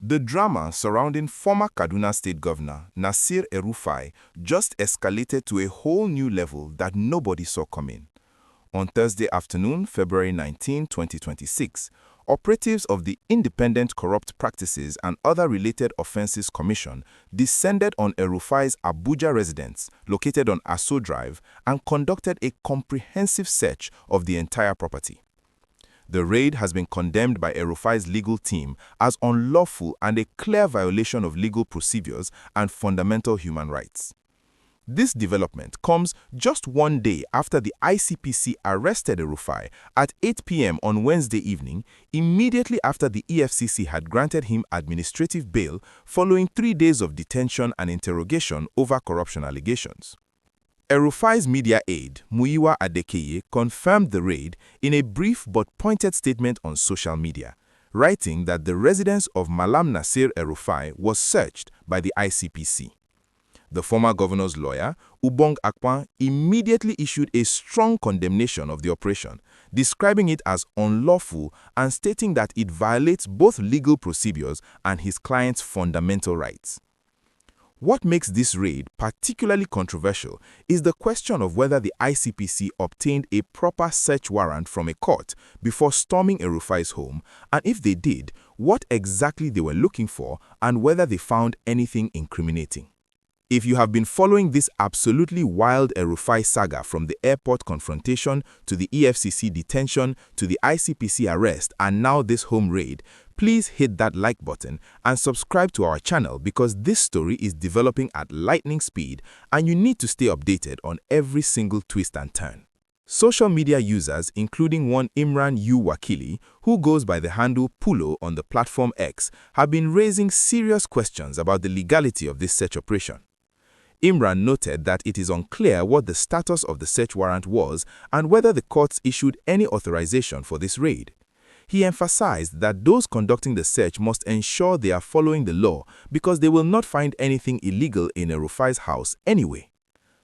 The drama surrounding former Kaduna State Governor Nasir El-Rufai just escalated to a whole new level that nobody saw coming. On Thursday afternoon, February 19, 2026, operatives of the Independent Corrupt Practices and Other Related Offences Commission descended on El-Rufai's Abuja residence located on Aso Drive and conducted a comprehensive search of the entire property. The raid has been condemned by El-Rufai's legal team as unlawful and a clear violation of legal procedures and fundamental human rights. This development comes just one day after the ICPC arrested El-Rufai at 8 p.m. on Wednesday evening, immediately after the EFCC had granted him administrative bail following 3 days of detention and interrogation over corruption allegations. El-Rufai's media aide, Muyiwa Adekeye, confirmed the raid in a brief but pointed statement on social media, writing that the residence of Malam Nasir El-Rufai was searched by the ICPC. The former governor's lawyer, Ubong Akpan, immediately issued a strong condemnation of the operation, describing it as unlawful and stating that it violates both legal procedures and his client's fundamental rights. What makes this raid particularly controversial is the question of whether the ICPC obtained a proper search warrant from a court before storming El-Rufai's home, and if they did, what exactly they were looking for and whether they found anything incriminating. If you have been following this absolutely wild El-Rufai saga from the airport confrontation to the EFCC detention to the ICPC arrest and now this home raid, please hit that like button and subscribe to our channel because this story is developing at lightning speed and you need to stay updated on every single twist and turn. Social media users, including one Imran U. Wakili, who goes by the handle Pulo on the platform X, have been raising serious questions about the legality of this search operation. Imran noted that it is unclear what the status of the search warrant was and whether the courts issued any authorization for this raid. He emphasized that those conducting the search must ensure they are following the law because they will not find anything illegal in El-Rufai's house anyway.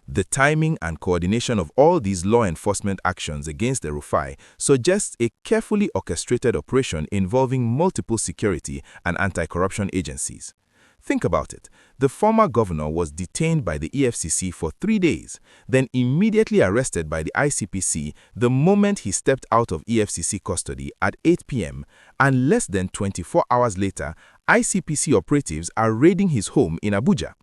The timing and coordination of all these law enforcement actions against El-Rufai suggests a carefully orchestrated operation involving multiple security and anti-corruption agencies. Think about it. The former governor was detained by the EFCC for 3 days, then immediately arrested by the ICPC the moment he stepped out of EFCC custody at 8 p.m., and less than 24 hours later, ICPC operatives are raiding his home in Abuja.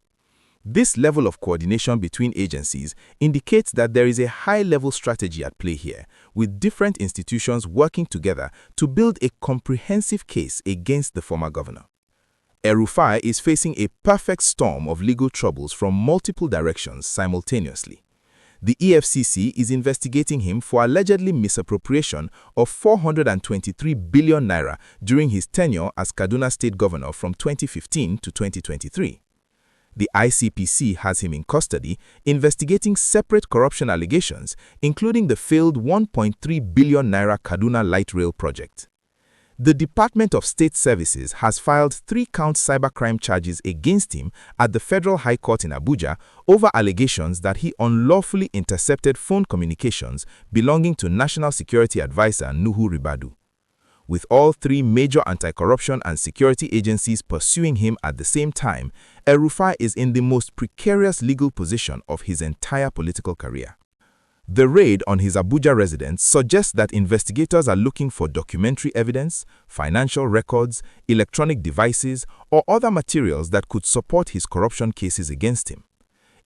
This level of coordination between agencies indicates that there is a high-level strategy at play here, with different institutions working together to build a comprehensive case against the former governor. El-Rufai is facing a perfect storm of legal troubles from multiple directions simultaneously. The EFCC is investigating him for allegedly misappropriation of 423 billion naira during his tenure as Kaduna State Governor from 2015 to 2023. The ICPC has him in custody, investigating separate corruption allegations, including the failed 1.3 billion naira Kaduna Light Rail project. The Department of State Services has filed 3-count cybercrime charges against him at the Federal High Court in Abuja over allegations that he unlawfully intercepted phone communications belonging to National Security Advisor Nuhu Ribadu. With all 3 major anti-corruption and security agencies pursuing him at the same time, El-Rufai is in the most precarious legal position of his entire political career. The raid on his Abuja residence suggests that investigators are looking for documentary evidence, financial records, electronic devices, or other materials that could support his corruption cases against him.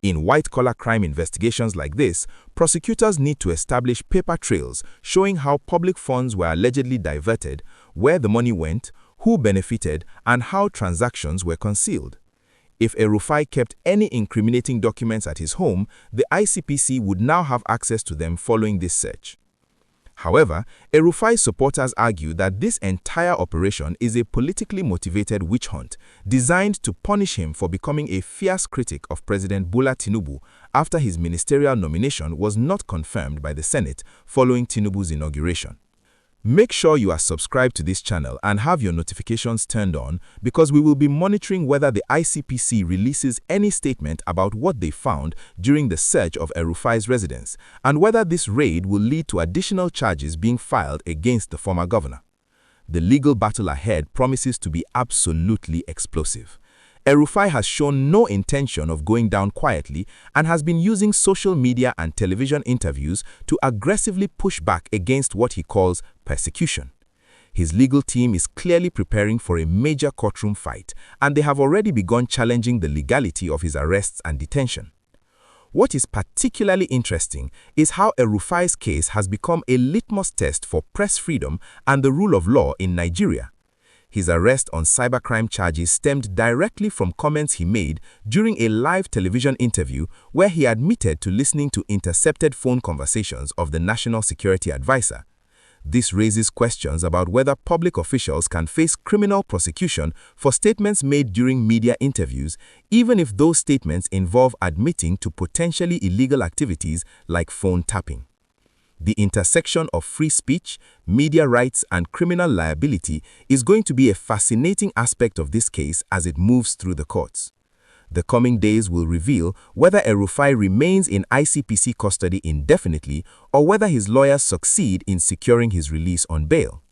In white-collar crime investigations like this, prosecutors need to establish paper trails showing how public funds were allegedly diverted, where the money went, who benefited, and how transactions were concealed. If El-Rufai kept any incriminating documents at his home, the ICPC would now have access to them following this search. However, El-Rufai's supporters argue that this entire operation is a politically motivated witch hunt designed to punish him for becoming a fierce critic of President Bola Tinubu after his ministerial nomination was not confirmed by the Senate following Tinubu's inauguration. Make sure you are subscribed to this channel and have your notifications turned on because we will be monitoring whether the ICPC releases any statement about what they found during the search of El-Rufai's residence and whether this raid will lead to additional charges being filed against the former governor. the legal battle ahead promises to be absolutely explosive. El-Rufai has shown no intention of going down quietly and has been using social media and television interviews to aggressively push back against what he calls persecution. His legal team is clearly preparing for a major courtroom fight, and they have already begun challenging the legality of his arrests and detention. What is particularly interesting is how El-Rufai's case has become a litmus test for press freedom and the rule of law in Nigeria. His arrest on cybercrime charges stemmed directly from comments he made during a live television interview where he admitted to listening to intercepted phone conversations of the National Security Advisor. This raises questions about whether public officials can face criminal prosecution for statements made during media interviews, even if those statements involve admitting to potentially illegal activities like phone tapping. The intersection of free speech, media rights, and criminal liability is going to be a fascinating aspect of this case as it moves through the courts. The coming days will reveal whether El-Rufai remains in ICPC custody indefinitely or whether his lawyers succeed in securing his release on bail.